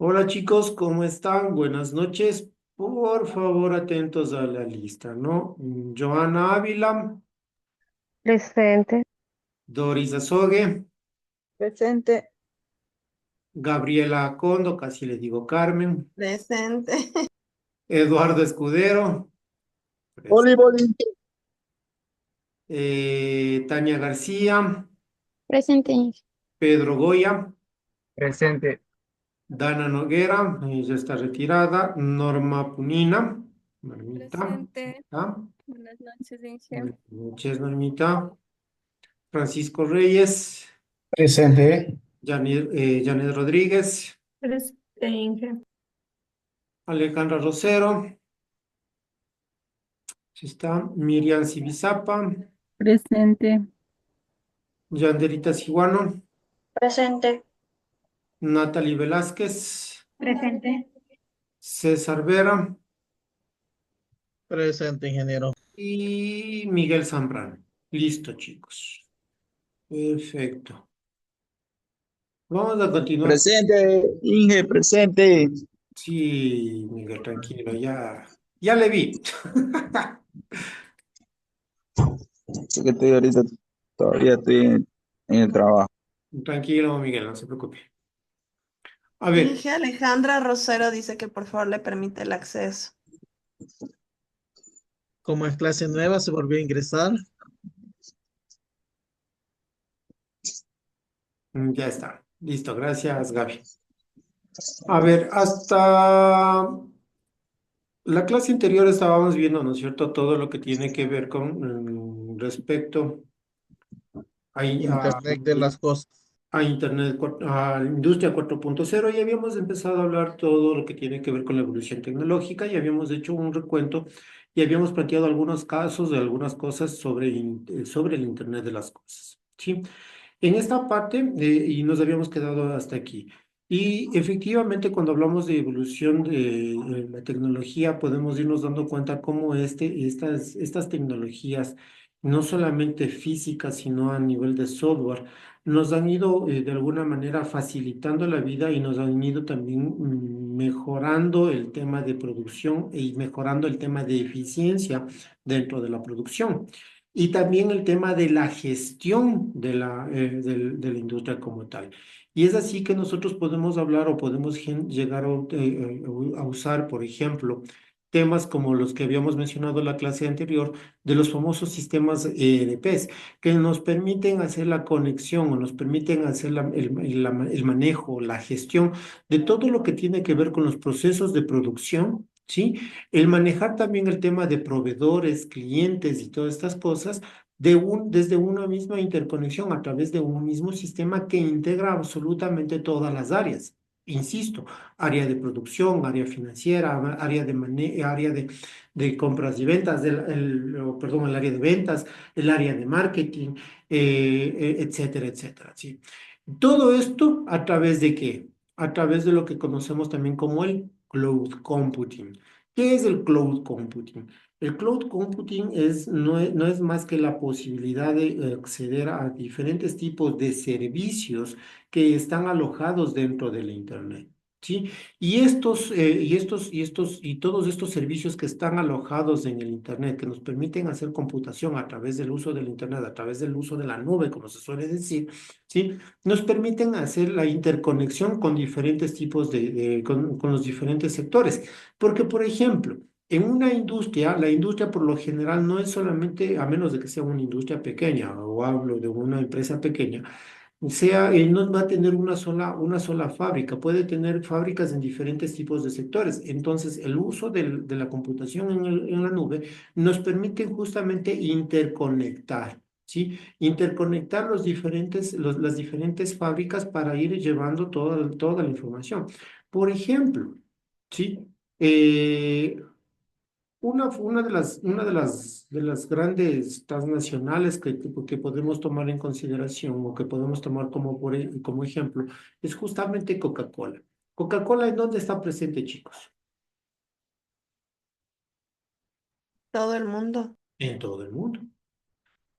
Hola chicos, ¿cómo están? Buenas noches. Por favor, atentos a la lista, ¿no? Joana Ávila, Presente. Doris Azogue, Presente. Gabriela Acondo, casi le digo Carmen, Presente. Eduardo Escudero, pres- Boli, boli. Tania García, Presente. Pedro Goya, Presente. Dana Noguera, ya está retirada, Norma Punina, Normita, Presente. ¿está? Buenas noches, Inge. Buenas noches, Normita, Francisco Reyes, Presente. Janet Rodríguez, Presente, Inge. Alejandra Rosero, sí está, Miriam Sibizapa, Presente. Yanderita Siguano, Presente. Natalie Velázquez, Presente. César Vera Presente, ingeniero. y Miguel Zambrano. Listo, chicos. Perfecto. Vamos a continuar. Presente, Inge, presente. Sí, Miguel, tranquilo, ya le vi. Sí que estoy ahorita, todavía estoy en el trabajo. Tranquilo, Miguel, no se preocupe. A ver, Inge Alejandra Rosero dice que por favor le permite el acceso. Como es clase nueva, se volvió a ingresar. ya está. Listo, gracias, Gaby. A ver, hasta la clase anterior estábamos viendo, ¿no es cierto?, todo lo que tiene que ver con respecto Internet de las cosas. a Internet, a la industria 4.0 y habíamos empezado a hablar todo lo que tiene que ver con la evolución tecnológica y habíamos hecho un recuento y habíamos planteado algunos casos de algunas cosas sobre el Internet de las cosas, ¿sí? En esta parte, y nos habíamos quedado hasta aquí. Y efectivamente, cuando hablamos de evolución de la tecnología, podemos irnos dando cuenta cómo estas tecnologías, no solamente físicas, sino a nivel de software, nos han ido de alguna manera facilitando la vida y nos han ido también mejorando el tema de producción y mejorando el tema de eficiencia dentro de la producción. Y también el tema de la gestión de la industria como tal. Y es así que nosotros podemos hablar o podemos llegar a usar, por ejemplo, temas como los que habíamos mencionado en la clase anterior, de los famosos sistemas ERPs, que nos permiten hacer la conexión o nos permiten hacer el manejo, la gestión de todo lo que tiene que ver con los procesos de producción. ¿Sí? El manejar también el tema de proveedores, clientes y todas estas cosas desde una misma interconexión a través de un mismo sistema que integra absolutamente todas las áreas. Insisto, área de producción, área financiera, área de compras y ventas, perdón, el área de ventas, el área de marketing, etcétera, etcétera. ¿Sí? Todo esto a través de qué? A través de lo que conocemos también como el cloud computing. ¿Qué es el cloud computing? El cloud computing no es más que la posibilidad de acceder a diferentes tipos de servicios que están alojados dentro de la Internet. ¿Sí? Y todos estos servicios que están alojados en el Internet, que nos permiten hacer computación a través del uso del Internet, a través del uso de la nube, como se suele decir, ¿sí? Nos permiten hacer la interconexión con diferentes tipos con los diferentes sectores. Porque, por ejemplo, en una industria, la industria por lo general no es solamente, a menos de que sea una industria pequeña, o hablo de una empresa pequeña, no va a tener una sola fábrica, puede tener fábricas en diferentes tipos de sectores. Entonces, el uso de la computación en la nube nos permite justamente interconectar. ¿Sí? Interconectar las diferentes fábricas para ir llevando toda la información. Por ejemplo, ¿sí? Eh, una de las grandes transnacionales que podemos tomar en consideración o que podemos tomar como ejemplo es justamente Coca-Cola. ¿Coca-Cola en dónde está presente, chicos? Todo el mundo. En todo el mundo.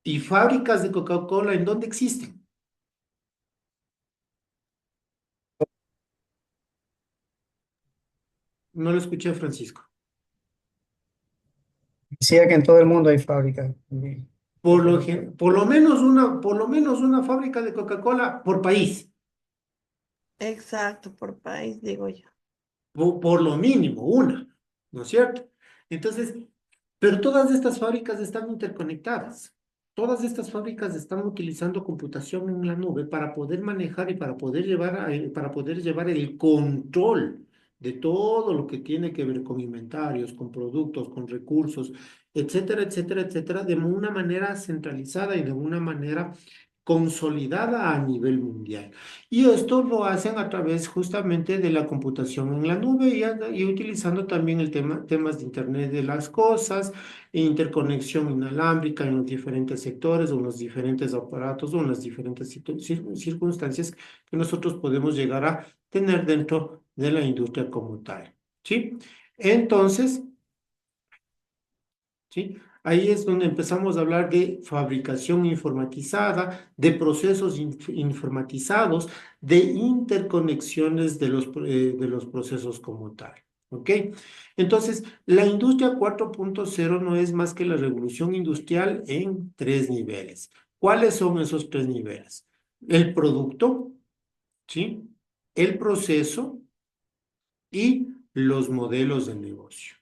¿Y fábricas de Coca-Cola en dónde existen? No lo escuché, Francisco. Decía que en todo el mundo hay fábricas. Por lo menos una fábrica de Coca-Cola por país. Exacto, por país, digo yo. Por lo mínimo, una, ¿no es cierto? Entonces, pero todas estas fábricas están interconectadas. Todas estas fábricas están utilizando computación en la nube para poder manejar y para poder llevar el control de todo lo que tiene que ver con inventarios, con productos, con recursos, etcétera, etcétera, etcétera, de una manera centralizada y de una manera consolidada a nivel mundial. Y esto lo hacen a través justamente de la computación en la nube y utilizando también temas de Internet de las cosas, e interconexión inalámbrica en los diferentes sectores o en los diferentes aparatos o en las diferentes circunstancias que nosotros podemos llegar a tener dentro de la industria como tal. ¿Sí? Entonces, ¿sí? Ahí es donde empezamos a hablar de fabricación informatizada, de procesos informatizados, de interconexiones de los procesos como tal. ¿Ok? Entonces, la industria 4.0 no es más que la revolución industrial en 3 niveles. ¿Cuáles son esos 3 niveles? El producto, ¿sí? El proceso y los modelos de negocio.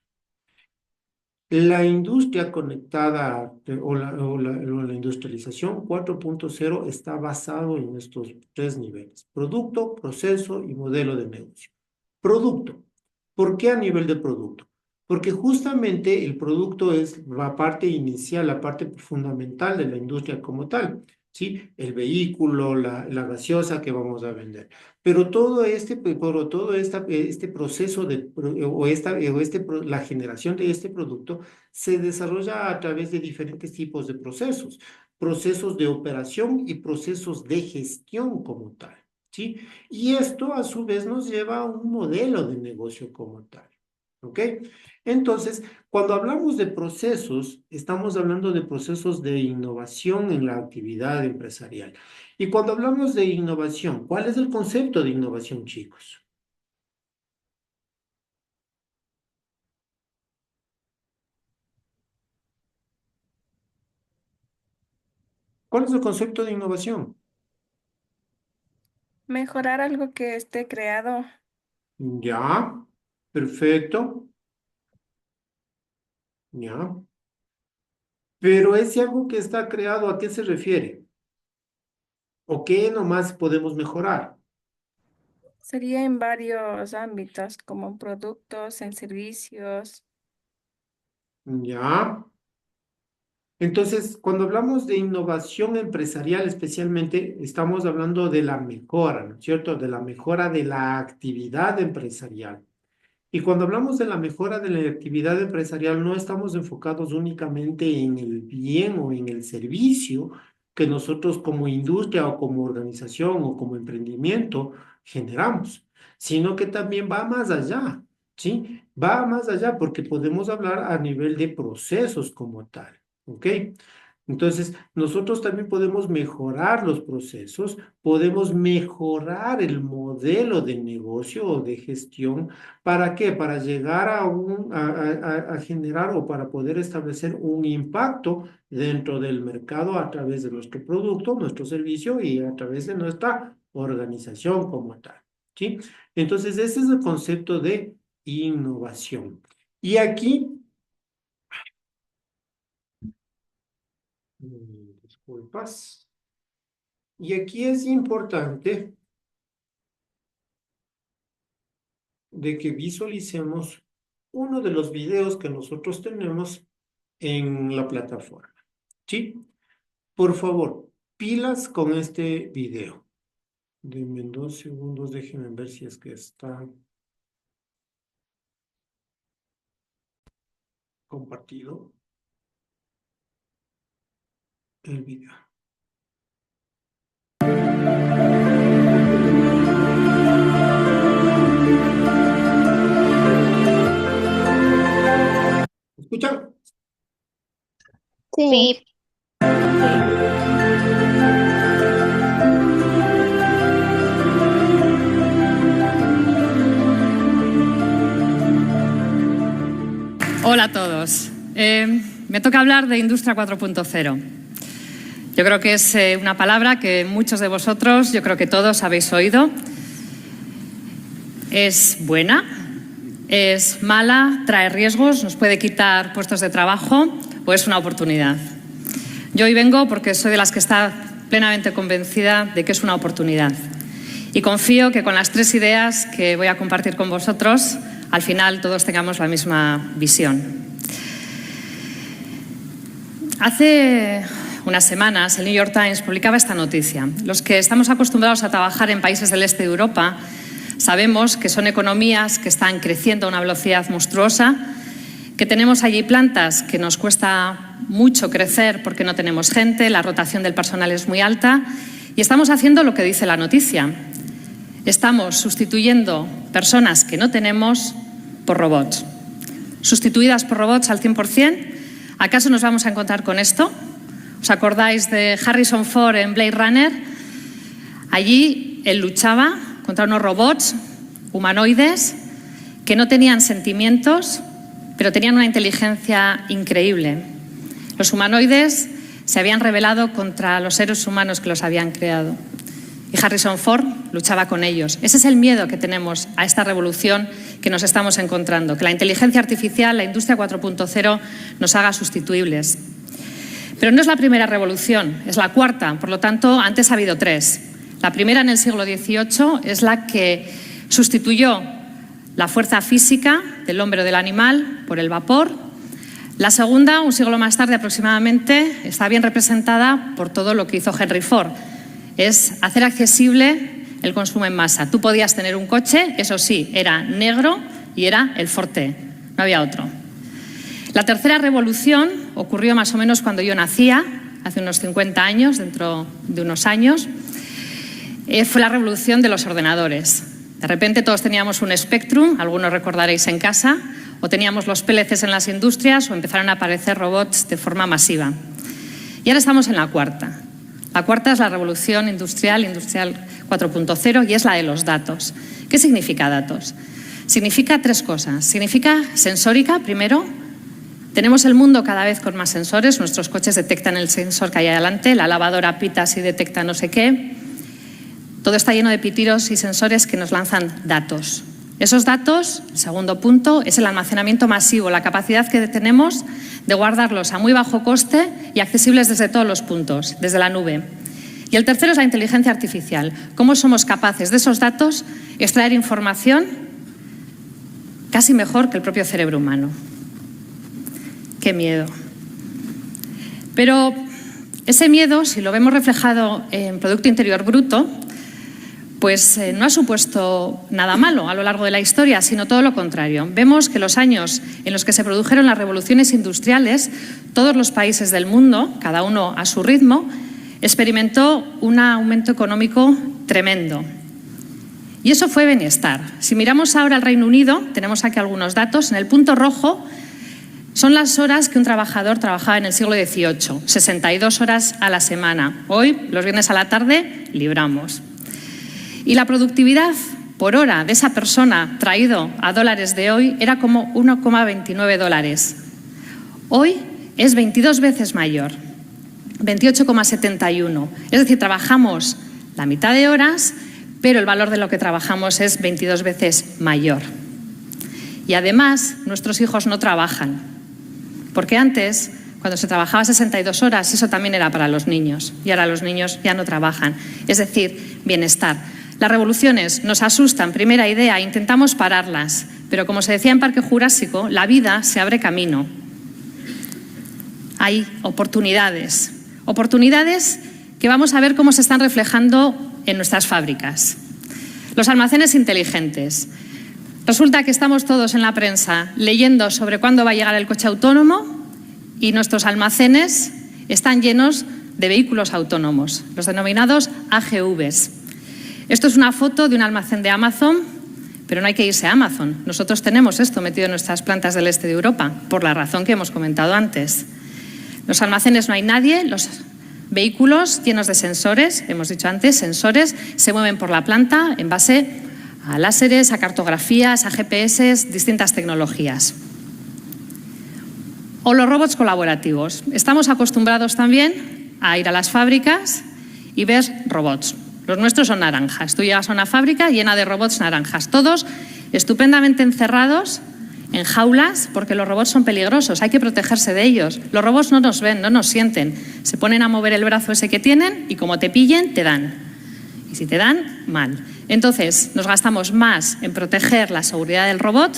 La industria conectada o la industrialización 4.0 está basado en estos 3 niveles: producto, proceso y modelo de negocio. Producto. ¿Por qué a nivel de producto? Porque justamente el producto es la parte inicial, la parte fundamental de la industria como tal, ¿sí? El vehículo, la gaseosa que vamos a vender. Pero este proceso la generación de este producto se desarrolla a través de diferentes tipos de procesos, procesos de operación y procesos de gestión como tal, ¿sí? Y esto a su vez nos lleva a un modelo de negocio como tal, ¿ok? Entonces, cuando hablamos de procesos, estamos hablando de procesos de innovación en la actividad empresarial. Y cuando hablamos de innovación, ¿cuál es el concepto de innovación, chicos? ¿Cuál es el concepto de innovación? Mejorar algo que esté creado. Ya, perfecto, ya. Pero ese algo que está creado, ¿a qué se refiere? ¿O qué nomás podemos mejorar? Sería en varios ámbitos, como productos, en servicios. Ya. Entonces, cuando hablamos de innovación empresarial especialmente, estamos hablando de la mejora, ¿no es cierto? De la mejora de la actividad empresarial. Y cuando hablamos de la mejora de la actividad empresarial, no estamos enfocados únicamente en el bien o en el servicio que nosotros como industria o como organización o como emprendimiento generamos, sino que también va más allá, ¿sí? Va más allá porque podemos hablar a nivel de procesos como tal, ¿ok? Entonces, nosotros también podemos mejorar los procesos, podemos mejorar el modelo de negocio o de gestión. ¿Para qué? Para llegar a generar o para poder establecer un impacto dentro del mercado a través de nuestro producto, nuestro servicio y a través de nuestra organización como tal, ¿sí? Entonces, ese es el concepto de innovación. Y aquí, disculpas, y aquí es importante de que visualicemos uno de los videos que nosotros tenemos en la plataforma, ¿sí? Por favor, pilas con este video. Denme 2 segundos, déjenme ver si es que está compartido el video. ¿Escuchan? Sí. Hola a todos. Me toca hablar de Industria 4.0. Yo creo que es una palabra que muchos de vosotros, yo creo que todos habéis oído. Es buena, es mala, trae riesgos, nos puede quitar puestos de trabajo o es una oportunidad. Yo hoy vengo porque soy de las que está plenamente convencida de que es una oportunidad. Y confío que con las 3 ideas que voy a compartir con vosotros, al final todos tengamos la misma visión. Hace unas semanas el New York Times publicaba esta noticia. Los que estamos acostumbrados a trabajar en países del este de Europa sabemos que son economías que están creciendo a una velocidad monstruosa, que tenemos allí plantas que nos cuesta mucho crecer porque no tenemos gente, la rotación del personal es muy alta y estamos haciendo lo que dice la noticia. Estamos sustituyendo personas que no tenemos por robots. Sustituidas por robots al 100%. ¿Acaso nos vamos a encontrar con esto? ¿Os acordáis de Harrison Ford en Blade Runner? Allí él luchaba contra unos robots humanoides que no tenían sentimientos, pero tenían una inteligencia increíble. Los humanoides se habían rebelado contra los seres humanos que los habían creado. Y Harrison Ford luchaba con ellos. Ese es el miedo que tenemos a esta revolución que nos estamos encontrando, que la inteligencia artificial, la industria 4.0 nos haga sustituibles. Pero no es la primera revolución, es la cuarta, por lo tanto, antes ha habido 3. La primera en el siglo XVIII es la que sustituyó la fuerza física del hombre o del animal por el vapor. La segunda, un siglo más tarde aproximadamente, está bien representada por todo lo que hizo Henry Ford. Es hacer accesible el consumo en masa. Tú podías tener un coche, eso sí, era negro y era el Forte, no había otro. La tercera revolución ocurrió más o menos cuando yo nacía, hace unos 50 años, dentro de unos años. Fue la revolución de los ordenadores. De repente todos teníamos un Spectrum, algunos recordaréis en casa, o teníamos los PLCs en las industrias o empezaron a aparecer robots de forma masiva. Y ahora estamos en la cuarta. La cuarta es la revolución industrial 4.0 y es la de los datos. ¿Qué significa datos? Significa 3 cosas. Significa sensórica, primero. Tenemos el mundo cada vez con más sensores. Nuestros coches detectan el sensor que hay adelante, la lavadora pita si detecta no sé qué. Todo está lleno de pitidos y sensores que nos lanzan datos. Esos datos, segundo punto, es el almacenamiento masivo, la capacidad que tenemos de guardarlos a muy bajo coste y accesibles desde todos los puntos, desde la nube. Y el tercero es la inteligencia artificial. ¿Cómo somos capaces de esos datos extraer información casi mejor que el propio cerebro humano? ¡Qué miedo! Pero ese miedo, si lo vemos reflejado en Producto Interior Bruto, pues no ha supuesto nada malo a lo largo de la historia, sino todo lo contrario. Vemos que los años en los que se produjeron las revoluciones industriales, todos los países del mundo, cada uno a su ritmo, experimentó un aumento económico tremendo. Y eso fue bienestar. Si miramos ahora al Reino Unido, tenemos aquí algunos datos. En el punto rojo son las horas que un trabajador trabajaba en el siglo XVIII, 62 horas a la semana. Hoy, los viernes a la tarde, libramos. Y la productividad por hora de esa persona traído a dólares de hoy era como 1,29 dólares. Hoy es 22 veces mayor, 28,71. Es decir, trabajamos la mitad de horas, pero el valor de lo que trabajamos es 22 veces mayor. Y además, nuestros hijos no trabajan, porque antes, cuando se trabajaba 62 horas, eso también era para los niños, y ahora los niños ya no trabajan. Es decir, bienestar. Las revoluciones nos asustan, primera idea, intentamos pararlas, pero como se decía en Parque Jurásico, la vida se abre camino. Hay oportunidades que vamos a ver cómo se están reflejando en nuestras fábricas. Los almacenes inteligentes. Resulta que estamos todos en la prensa leyendo sobre cuándo va a llegar el coche autónomo y nuestros almacenes están llenos de vehículos autónomos, los denominados AGVs. Esto es una foto de un almacén de Amazon, pero no hay que irse a Amazon. Nosotros tenemos esto metido en nuestras plantas del este de Europa, por la razón que hemos comentado antes. En los almacenes no hay nadie, los vehículos llenos de sensores, hemos dicho antes, sensores, se mueven por la planta en base a láseres, a cartografías, a GPS, distintas tecnologías. O los robots colaborativos. Estamos acostumbrados también a ir a las fábricas y ver robots. Los nuestros son naranjas. Tú llegas a una fábrica llena de robots naranjas, todos estupendamente encerrados en jaulas, porque los robots son peligrosos, hay que protegerse de ellos. Los robots no nos ven, no nos sienten. Se ponen a mover el brazo ese que tienen y como te pillen, te dan. Y si te dan, mal. Entonces, nos gastamos más en proteger la seguridad del robot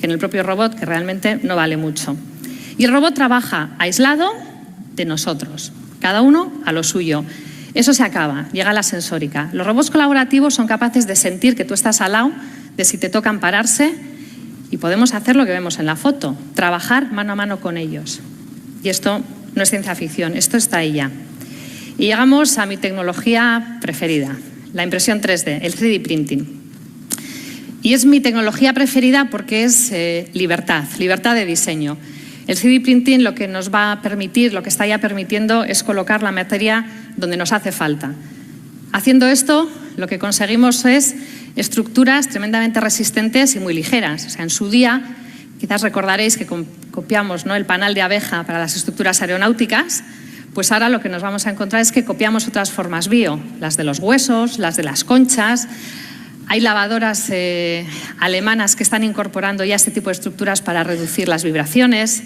que en el propio robot, que realmente no vale mucho. Y el robot trabaja aislado de nosotros, cada uno a lo suyo. Eso se acaba, llega la sensórica. Los robots colaborativos son capaces de sentir que tú estás al lado, de si te tocan pararse, y podemos hacer lo que vemos en la foto, trabajar mano a mano con ellos. Y esto no es ciencia ficción, esto está ahí ya. Y llegamos a mi tecnología preferida, la impresión 3D, el 3D printing. Y es mi tecnología preferida porque es libertad de diseño. El 3D printing lo que nos va a permitir, lo que está ya permitiendo, es colocar la materia donde nos hace falta. Haciendo esto, lo que conseguimos es estructuras tremendamente resistentes y muy ligeras. O sea, en su día, quizás recordaréis que copiamos, ¿no?, el panal de abeja para las estructuras aeronáuticas, pues ahora lo que nos vamos a encontrar es que copiamos otras formas bio, las de los huesos, las de las conchas. Hay lavadoras alemanas que están incorporando ya este tipo de estructuras para reducir las vibraciones.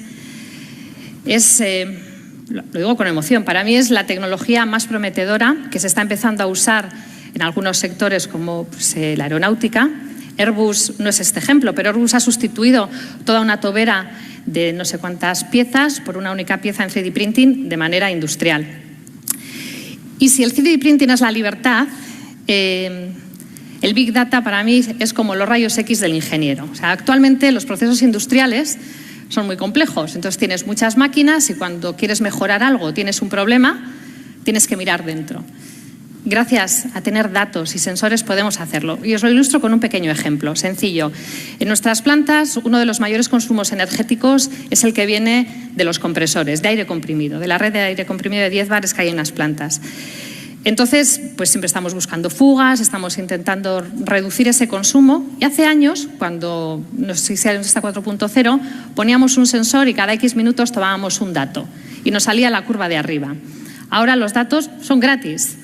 Lo digo con emoción, para mí es la tecnología más prometedora que se está empezando a usar en algunos sectores como la aeronáutica. Airbus no es este ejemplo, pero Airbus ha sustituido toda una tobera de no sé cuántas piezas por una única pieza en 3D printing de manera industrial. Y si el 3D printing es la libertad, el Big Data para mí es como los rayos X del ingeniero. O sea, actualmente los procesos industriales son muy complejos, entonces tienes muchas máquinas y cuando quieres mejorar algo, tienes un problema, tienes que mirar dentro. Gracias a tener datos y sensores podemos hacerlo. Y os lo ilustro con un pequeño ejemplo, sencillo. En nuestras plantas, uno de los mayores consumos energéticos es el que viene de los compresores, de aire comprimido, de la red de aire comprimido de 10 bares que hay en las plantas. Entonces, pues siempre estamos buscando fugas, estamos intentando reducir ese consumo. Y hace años, cuando nos hicieron esta 4.0, poníamos un sensor y cada X minutos tomábamos un dato y nos salía la curva de arriba. Ahora los datos son gratis.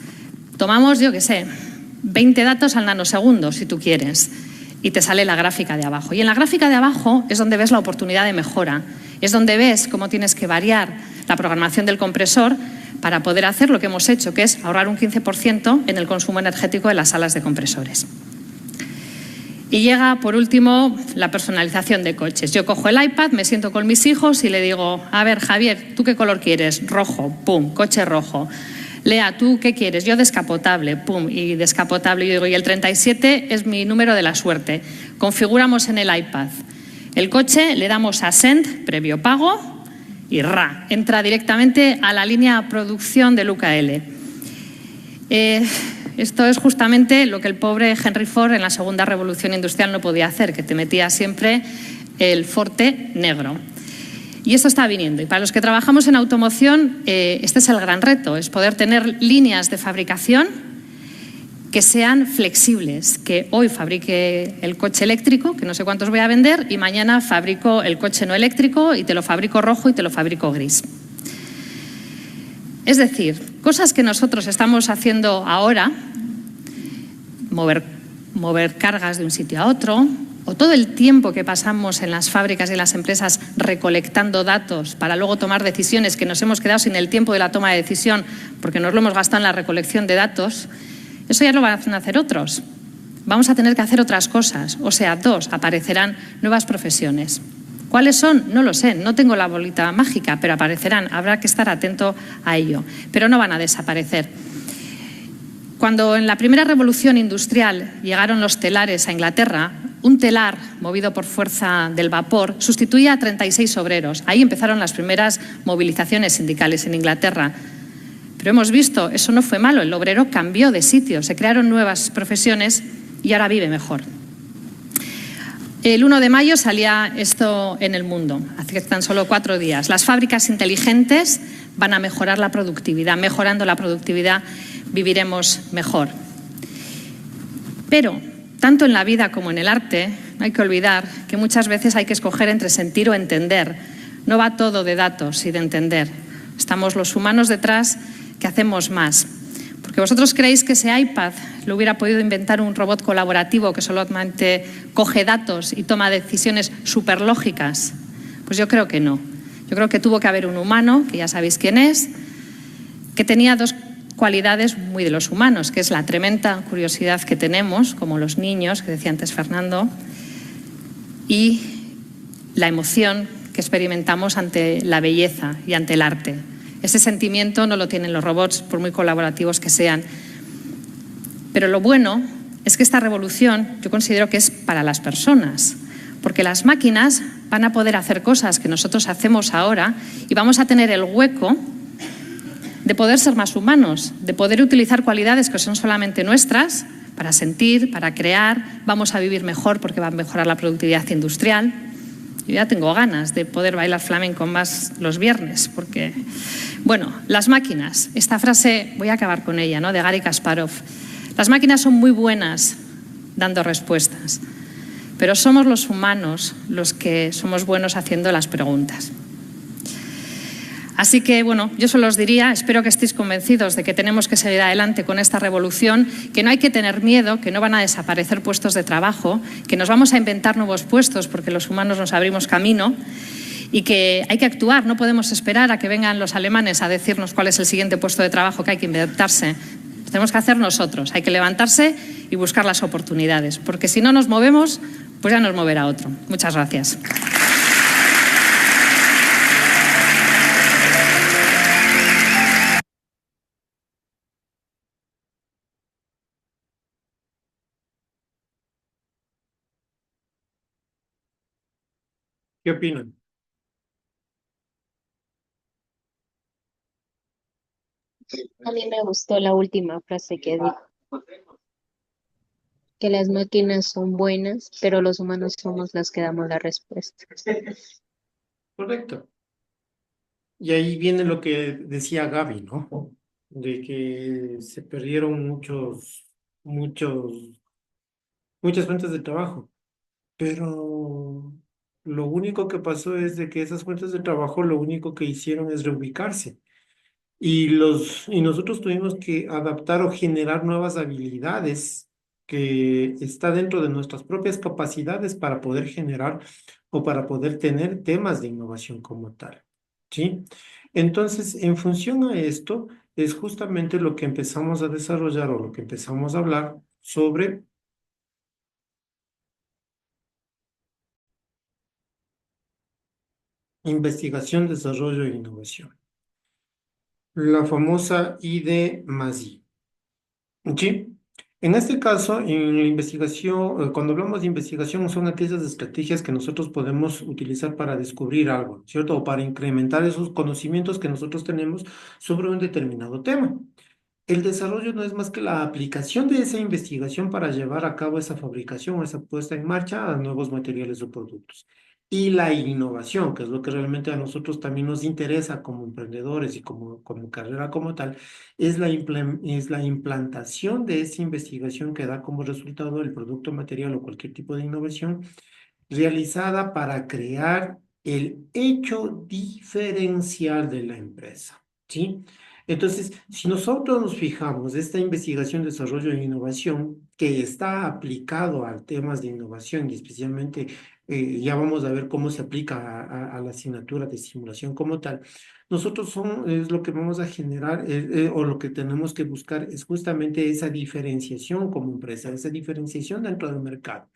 Tomamos, yo qué sé, 20 datos al nanosegundo, si tú quieres, y te sale la gráfica de abajo. Y en la gráfica de abajo es donde ves la oportunidad de mejora, es donde ves cómo tienes que variar la programación del compresor para poder hacer lo que hemos hecho, que es ahorrar un 15% en el consumo energético de las salas de compresores. Y llega, por último, la personalización de coches. Yo cojo el iPad, me siento con mis hijos y le digo, a ver, Javier, ¿tú qué color quieres? Rojo, pum, coche rojo. Lea, ¿tú qué quieres? Yo descapotable, pum, y descapotable. Yo digo, y el 37 es mi número de la suerte. Configuramos en el iPad el coche, le damos a Send, previo pago, y ¡ra! Entra directamente a la línea producción del UKL. Esto es justamente lo que el pobre Henry Ford en la segunda revolución industrial no podía hacer, que te metía siempre el forte negro. Y esto está viniendo. Y para los que trabajamos en automoción, este es el gran reto, es poder tener líneas de fabricación que sean flexibles, que hoy fabrique el coche eléctrico, que no sé cuántos voy a vender, y mañana fabrico el coche no eléctrico y te lo fabrico rojo y te lo fabrico gris. Es decir, cosas que nosotros estamos haciendo ahora, mover cargas de un sitio a otro, o todo el tiempo que pasamos en las fábricas y en las empresas recolectando datos para luego tomar decisiones, que nos hemos quedado sin el tiempo de la toma de decisión porque nos lo hemos gastado en la recolección de datos, eso ya lo van a hacer otros. Vamos a tener que hacer otras cosas, o sea, aparecerán nuevas profesiones. ¿Cuáles son? No lo sé, no tengo la bolita mágica, pero aparecerán, habrá que estar atento a ello, pero no van a desaparecer. Cuando en la primera revolución industrial llegaron los telares a Inglaterra, un telar movido por fuerza del vapor sustituía a 36 obreros. Ahí empezaron las primeras movilizaciones sindicales en Inglaterra. Pero hemos visto, eso no fue malo, el obrero cambió de sitio, se crearon nuevas profesiones y ahora vive mejor. El 1 de mayo salía esto en El Mundo, hace tan solo 4 días. Las fábricas inteligentes van a mejorar la productividad. Mejorando la productividad viviremos mejor. Pero tanto en la vida como en el arte, no hay que olvidar que muchas veces hay que escoger entre sentir o entender. No va todo de datos y de entender. Estamos los humanos detrás que hacemos más. Porque vosotros creéis que ese iPad lo hubiera podido inventar un robot colaborativo que solamente coge datos y toma decisiones superlógicas. Pues yo creo que no. Yo creo que tuvo que haber un humano, que ya sabéis quién es, que tenía dos cualidades muy de los humanos, que es la tremenda curiosidad que tenemos, como los niños, que decía antes Fernando, y la emoción que experimentamos ante la belleza y ante el arte. Ese sentimiento no lo tienen los robots, por muy colaborativos que sean. Pero lo bueno es que esta revolución yo considero que es para las personas, porque las máquinas van a poder hacer cosas que nosotros hacemos ahora y vamos a tener el hueco de poder ser más humanos, de poder utilizar cualidades que son solamente nuestras para sentir, para crear, vamos a vivir mejor porque va a mejorar la productividad industrial. Yo ya tengo ganas de poder bailar flamenco más los viernes, porque, bueno, las máquinas, esta frase, voy a acabar con ella, ¿no?, de Garry Kasparov. Las máquinas son muy buenas dando respuestas, pero somos los humanos los que somos buenos haciendo las preguntas. Así que, bueno, yo solo os diría, espero que estéis convencidos de que tenemos que seguir adelante con esta revolución, que no hay que tener miedo, que no van a desaparecer puestos de trabajo, que nos vamos a inventar nuevos puestos porque los humanos nos abrimos camino y que hay que actuar, no podemos esperar a que vengan los alemanes a decirnos cuál es el siguiente puesto de trabajo que hay que inventarse. Lo tenemos que hacer nosotros, hay que levantarse y buscar las oportunidades, porque si no nos movemos, pues ya nos moverá otro. Muchas gracias. ¿Qué opinan? A mí me gustó la última frase que dijo, que las máquinas son buenas, pero los humanos somos los que damos la respuesta. Correcto. Y ahí viene lo que decía Gaby, ¿no? De que se perdieron muchas fuentes de trabajo. Pero lo único que pasó es de que esas fuentes de trabajo lo único que hicieron es reubicarse. Y nosotros tuvimos que adaptar o generar nuevas habilidades que está dentro de nuestras propias capacidades para poder generar o para poder tener temas de innovación como tal, ¿sí? Entonces, en función a esto, es justamente lo que empezamos a desarrollar o lo que empezamos a hablar sobre investigación, desarrollo e innovación. La famosa ID+I. ¿Sí? En este caso, en la investigación, cuando hablamos de investigación, son aquellas estrategias que nosotros podemos utilizar para descubrir algo, ¿cierto? O para incrementar esos conocimientos que nosotros tenemos sobre un determinado tema. El desarrollo no es más que la aplicación de esa investigación para llevar a cabo esa fabricación o esa puesta en marcha a nuevos materiales o productos. Y la innovación, que es lo que realmente a nosotros también nos interesa como emprendedores y como carrera como tal, es es la implantación de esa investigación que da como resultado el producto material o cualquier tipo de innovación realizada para crear el hecho diferencial de la empresa, ¿sí? Entonces, si nosotros nos fijamos, esta investigación, desarrollo e innovación que está aplicado a temas de innovación y especialmente ya vamos a ver cómo se aplica a la asignatura de simulación como tal, es lo que vamos a generar o lo que tenemos que buscar es justamente esa diferenciación como empresa, esa diferenciación dentro del mercado.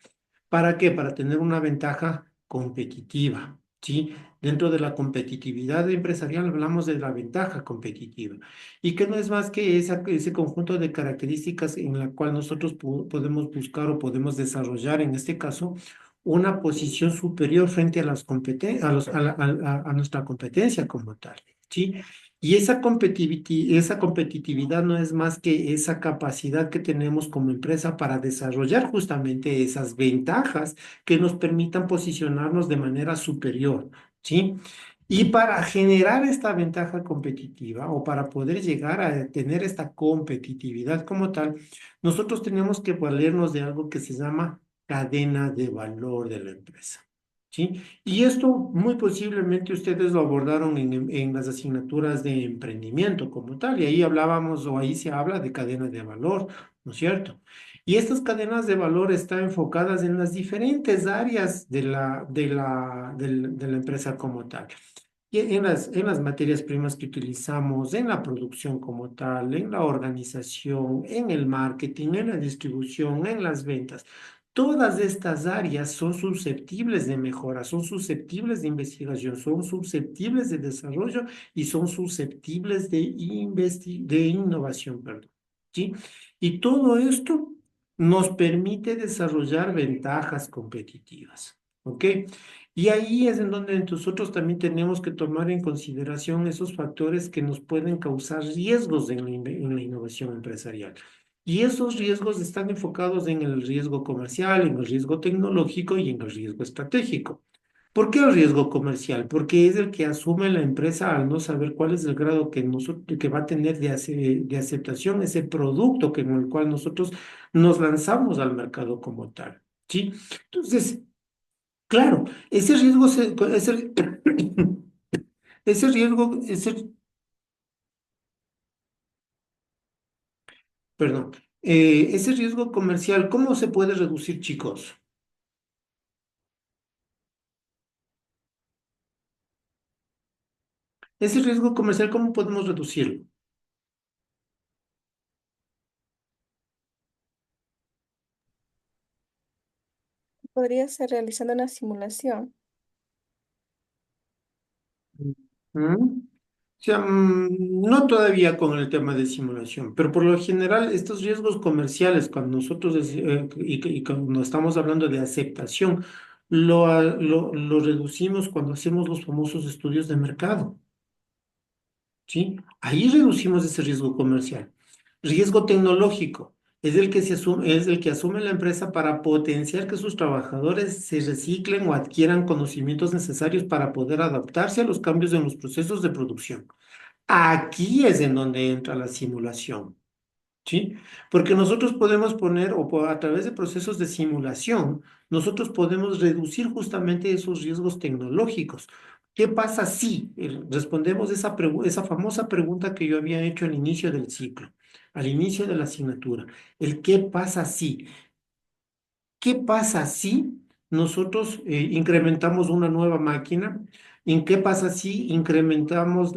¿Para qué? Para tener una ventaja competitiva, ¿sí? Dentro de la competitividad empresarial hablamos de la ventaja competitiva y que no es más que ese conjunto de características en la cual nosotros podemos buscar o podemos desarrollar, en este caso, una posición superior frente a a nuestra competencia como tal, ¿sí? Y esa competitividad no es más que esa capacidad que tenemos como empresa para desarrollar justamente esas ventajas que nos permitan posicionarnos de manera superior, ¿sí? Y para generar esta ventaja competitiva o para poder llegar a tener esta competitividad como tal, nosotros tenemos que valernos de algo que se llama cadena de valor de la empresa, ¿sí? Y esto muy posiblemente ustedes lo abordaron en las asignaturas de emprendimiento como tal, y ahí hablábamos o ahí se habla de cadenas de valor, ¿no es cierto? Y estas cadenas de valor están enfocadas en las diferentes áreas de la empresa como tal. Y en las materias primas que utilizamos, en la producción como tal, en la organización, en el marketing, en la distribución, en las ventas. Todas estas áreas son susceptibles de mejora, son susceptibles de investigación, son susceptibles de desarrollo y son susceptibles de innovación, perdón. ¿Sí? Y todo esto nos permite desarrollar ventajas competitivas. ¿Ok? Y ahí es en donde nosotros también tenemos que tomar en consideración esos factores que nos pueden causar riesgos en la innovación empresarial. Y esos riesgos están enfocados en el riesgo comercial, en el riesgo tecnológico y en el riesgo estratégico. ¿Por qué el riesgo comercial? Porque es el que asume la empresa al no saber cuál es el grado que va a tener de aceptación ese producto en el cual nosotros nos lanzamos al mercado como tal. ¿Sí? Entonces, claro, ese riesgo, ese riesgo, perdón, ese riesgo comercial, ¿cómo se puede reducir, chicos? Ese riesgo comercial, ¿cómo podemos reducirlo? Podría ser realizando una simulación. ¿Mm? O sea, no todavía con el tema de simulación, pero por lo general estos riesgos comerciales, cuando nosotros y cuando estamos hablando de aceptación, lo reducimos cuando hacemos los famosos estudios de mercado. ¿Sí? Ahí reducimos ese riesgo comercial. Riesgo tecnológico es el que asume la empresa para potenciar que sus trabajadores se reciclen o adquieran conocimientos necesarios para poder adaptarse a los cambios en los procesos de producción. Aquí es en donde entra la simulación. ¿Sí? Porque nosotros podemos poner, a través de procesos de simulación, nosotros podemos reducir justamente esos riesgos tecnológicos. ¿Qué pasa si respondemos esa famosa pregunta que yo había hecho al inicio del ciclo, al inicio de la asignatura? El qué pasa si. ¿Qué pasa si nosotros incrementamos una nueva máquina? ¿En qué pasa si incrementamos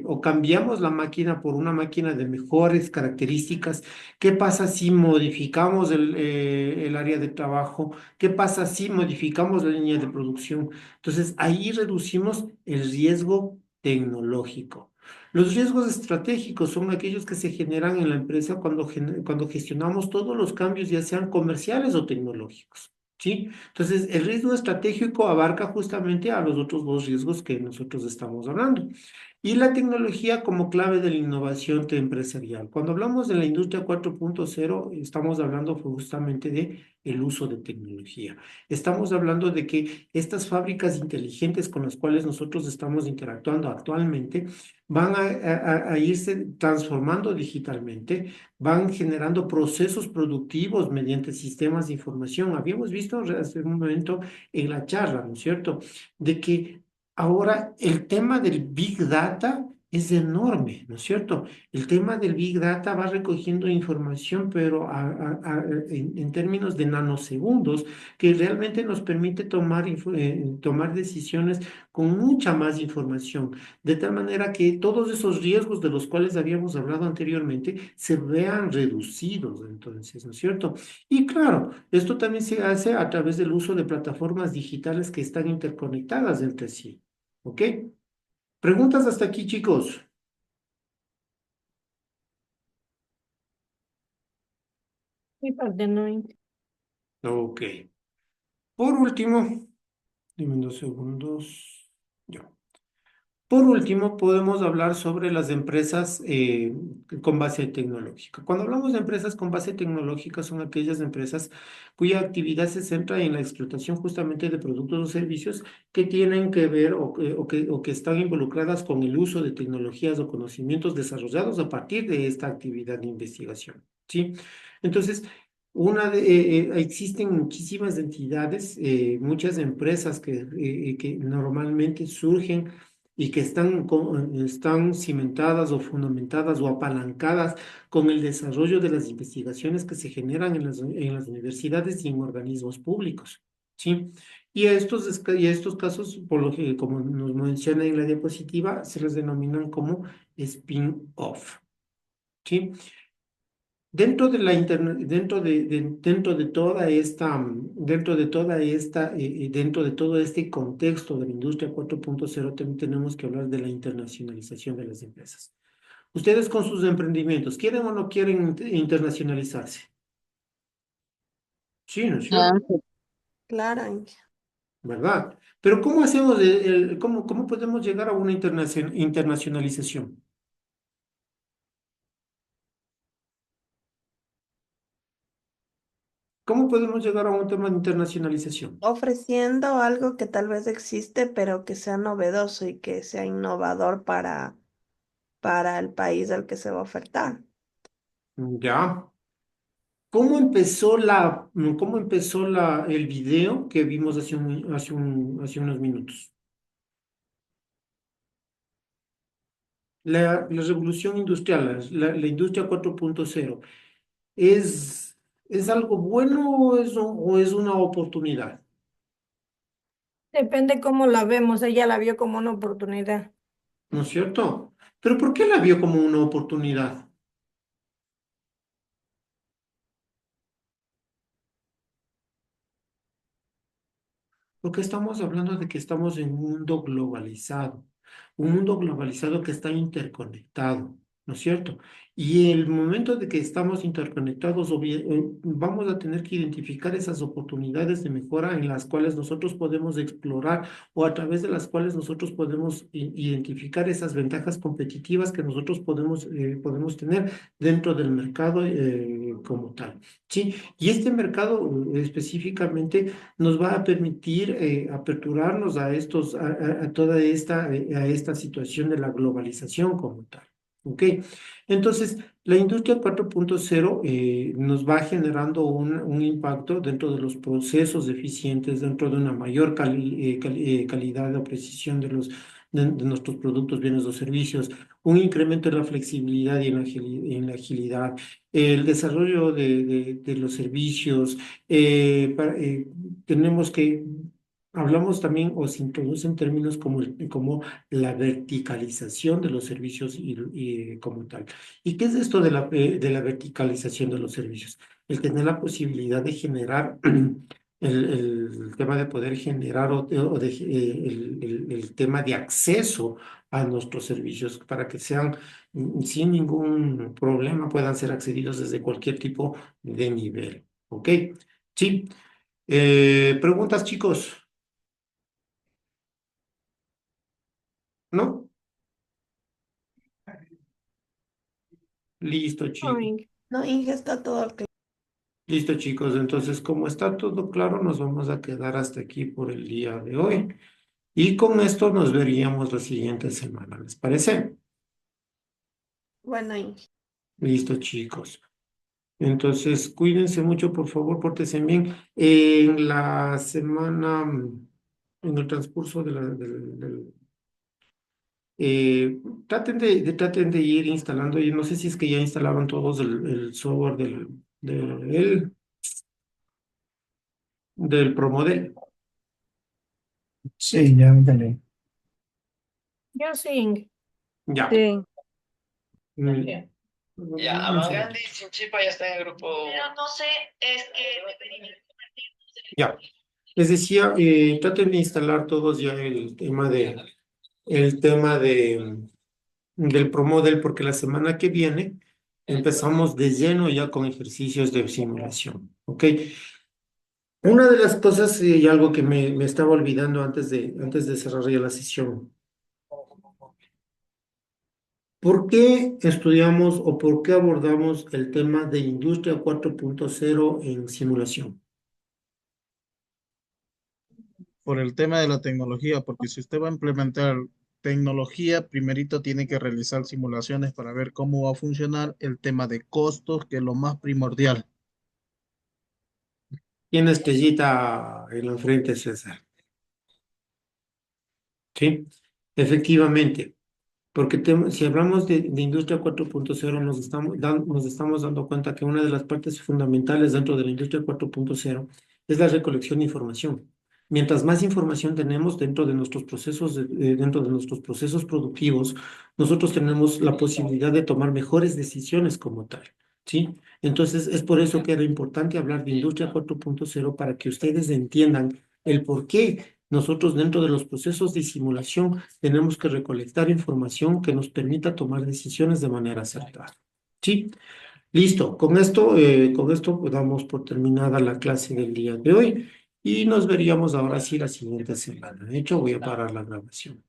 o cambiamos la máquina por una máquina de mejores características? ¿Qué pasa si modificamos el área de trabajo? ¿Qué pasa si modificamos la línea de producción? Entonces, ahí reducimos el riesgo tecnológico. Los riesgos estratégicos son aquellos que se generan en la empresa cuando gestionamos todos los cambios, ya sean comerciales o tecnológicos. ¿Sí? Entonces, el riesgo estratégico abarca justamente a los otros dos riesgos que nosotros estamos hablando. Y la tecnología como clave de la innovación empresarial. Cuando hablamos de la industria 4.0, estamos hablando justamente de el uso de tecnología. Estamos hablando de que estas fábricas inteligentes con las cuales nosotros estamos interactuando actualmente van a irse transformando digitalmente, van generando procesos productivos mediante sistemas de información. Habíamos visto hace un momento en la charla, ¿no es cierto?, de que ahora el tema del Big Data es enorme, ¿no es cierto? El tema del Big Data va recogiendo información, pero en términos de nanosegundos, que realmente nos permite tomar decisiones con mucha más información, de tal manera que todos esos riesgos de los cuales habíamos hablado anteriormente se vean reducidos, entonces, ¿no es cierto? Y claro, esto también se hace a través del uso de plataformas digitales que están interconectadas entre sí. ¿Ok? Preguntas hasta aquí, chicos. Mi parte no. Ok. Por último, dime 2 segundos. Ya. Por último, podemos hablar sobre las empresas con base tecnológica. Cuando hablamos de empresas con base tecnológica, son aquellas empresas cuya actividad se centra en la explotación justamente de productos o servicios que tienen que ver o que están involucradas con el uso de tecnologías o conocimientos desarrollados a partir de esta actividad de investigación. ¿Sí? Entonces, Existen muchísimas entidades, muchas empresas que normalmente surgen y que están cimentadas o fundamentadas o apalancadas con el desarrollo de las investigaciones que se generan en las universidades y en organismos públicos, ¿sí? Y a estos casos, por lo que, como nos menciona en la diapositiva, se les denominan como spin-off, ¿sí? Dentro de todo este contexto de la industria 4.0, también tenemos que hablar de la internacionalización de las empresas. Ustedes con sus emprendimientos, ¿quieren o no quieren internacionalizarse? Sí, ¿no es cierto? Claro, Inge. ¿Verdad? Pero ¿cómo hacemos, cómo podemos llegar a una internacionalización? ¿Cómo podemos llegar a un tema de internacionalización? Ofreciendo algo que tal vez existe, pero que sea novedoso y que sea innovador para el país al que se va a ofertar. Ya. ¿Cómo empezó el video que vimos hace unos minutos? La revolución industrial, la industria 4.0, ¿es algo bueno o es una oportunidad? Depende cómo la vemos, ella la vio como una oportunidad. ¿No es cierto? ¿Pero por qué la vio como una oportunidad? Porque estamos hablando de que estamos en un mundo globalizado que está interconectado, ¿no es cierto? Y el momento de que estamos interconectados, vamos a tener que identificar esas oportunidades de mejora en las cuales nosotros podemos explorar o a través de las cuales nosotros podemos identificar esas ventajas competitivas que nosotros podemos tener dentro del mercado como tal. Sí, y este mercado específicamente nos va a permitir aperturarnos a toda esta situación de la globalización como tal. ¿Ok? Entonces, la industria 4.0 nos va generando un impacto dentro de los procesos eficientes, dentro de una mayor calidad o precisión de nuestros productos, bienes o servicios, un incremento en la flexibilidad y en la agilidad, el desarrollo de los servicios, tenemos que, hablamos también o se introducen términos como la verticalización de los servicios y como tal. ¿Y qué es esto de la verticalización de los servicios? El tener la posibilidad de generar, el tema de poder generar el tema de acceso a nuestros servicios para que sean sin ningún problema, puedan ser accedidos desde cualquier tipo de nivel. ¿Ok? Sí. ¿Preguntas, chicos? ¿No? Listo, chicos. Ay, No, Inge, está todo claro. Listo, chicos. Entonces, como está todo claro, nos vamos a quedar hasta aquí por el día de hoy. Y con esto nos veríamos la siguiente semana. ¿Les parece? Bueno, Inge. Listo, chicos. Entonces, cuídense mucho, por favor, pórtense bien. En la semana, en el transcurso traten de ir instalando, y no sé si es que ya instalaron todos el software del ProModel. Sí, ya me enteré. yo sí. Ya. Sí. Mm, Ya, no sé. Amagandi sin chipa ya está en el grupo. Pero no sé, es que Ya. Les decía, traten de instalar todos ya el tema del ProModel, porque la semana que viene empezamos de lleno ya con ejercicios de simulación. ¿Ok? Una de las cosas y algo que me estaba olvidando antes de cerrar ya la sesión. ¿Por qué estudiamos o por qué abordamos el tema de Industria 4.0 en simulación? Por el tema de la tecnología, porque si usted va a implementar tecnología, primerito tiene que realizar simulaciones para ver cómo va a funcionar el tema de costos, que es lo más primordial. Tiene estrellita en la frente, César. Sí, efectivamente. Porque si hablamos de industria 4.0, nos estamos dando cuenta que una de las partes fundamentales dentro de la industria 4.0 es la recolección de información. Mientras más información tenemos dentro de nuestros procesos, dentro de nuestros procesos productivos, nosotros tenemos la posibilidad de tomar mejores decisiones como tal, ¿sí? Entonces, es por eso que era importante hablar de industria 4.0 para que ustedes entiendan el por qué nosotros dentro de los procesos de simulación tenemos que recolectar información que nos permita tomar decisiones de manera acertada. ¿Sí? Listo. Con esto damos por terminada la clase del día de hoy y nos veríamos ahora sí la siguiente semana. De hecho, voy a parar la grabación.